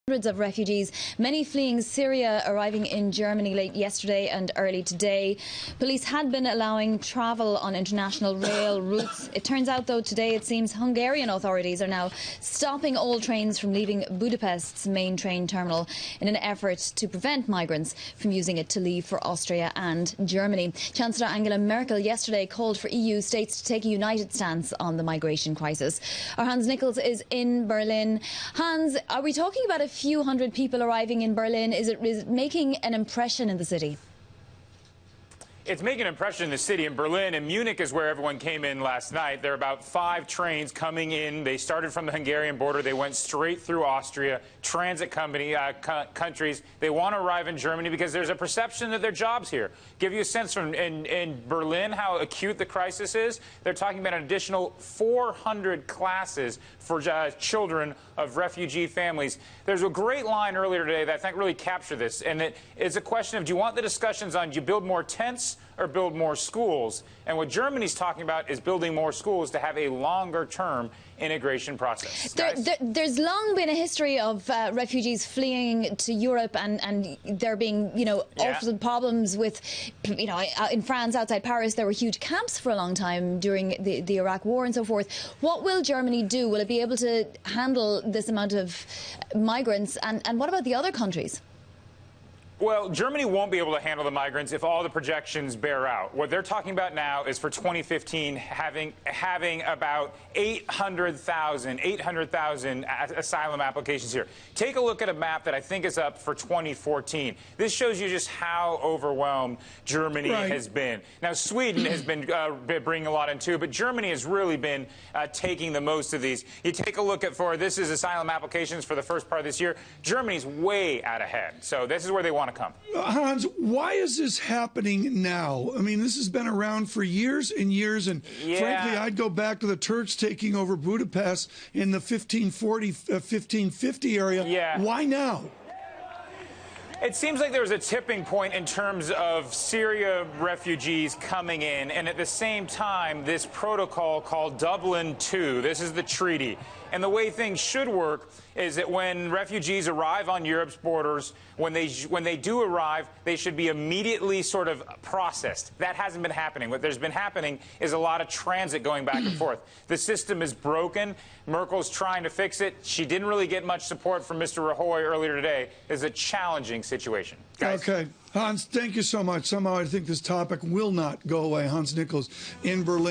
Hundreds of refugees, many fleeing Syria, arriving in Germany late yesterday and early today. Police had been allowing travel on international rail routes. It turns out, though, today it seems Hungarian authorities are now stopping all trains from leaving Budapest's main train terminal in an effort to prevent migrants from using it to leave for Austria and Germany. Chancellor Angela Merkel yesterday called for EU states to take a united stance on the migration crisis. Our Hans Nichols is in Berlin. Hans, are we talking about a few hundred people arriving in Berlin? Is it making an impression in the city? It's making an impression in the city. In Berlin and Munich is where everyone came in last night. There are about 5 trains coming in. They started from the Hungarian border. They went straight through Austria, transit countries. They want to arrive in Germany because there's a perception that there are jobs here. Give you a sense from in Berlin how acute the crisis is. They're talking about an additional 400 classes for children of refugee families. There's a great line earlier today that I think really captured this, and it's a question of, do you want the discussions on, do you build more tents or build more schools? And what Germany's talking about is building more schools to have a longer-term integration process. There's long been a history of refugees fleeing to Europe, and there being, awful problems with, in France, outside Paris, there were huge camps for a long time during the Iraq War and so forth. What will Germany do? Will it be able to handle this amount of migrants? And what about the other countries? Well, Germany won't be able to handle the migrants if all the projections bear out. What they're talking about now is for 2015 having about 800,000 asylum applications here. Take a look at a map that I think is up for 2014. This shows you just how overwhelmed Germany has been. Now, Sweden has been bringing a lot in too, but Germany has really been taking the most of these. You take a look at this is asylum applications for the first part of this year. Germany's way out ahead. So this is where they want to come. Hans, why is this happening now? I mean, this has been around for years and years, and frankly, I'd go back to the Turks taking over Budapest in the 1550 area. Yeah. Why now? It seems like there was a tipping point in terms of Syria refugees coming in, and at the same time, this protocol called Dublin II, this is the treaty. And the way things should work is that when refugees arrive on Europe's borders, when they do arrive, they should be immediately sort of processed. That hasn't been happening. What there's been happening is a lot of transit going back and forth. The system is broken. Merkel's trying to fix it. She didn't really get much support from Mr. Rajoy earlier today. It's a challenging situation. Guys. Okay. Hans, thank you so much. Somehow I think this topic will not go away. Hans Nichols in Berlin.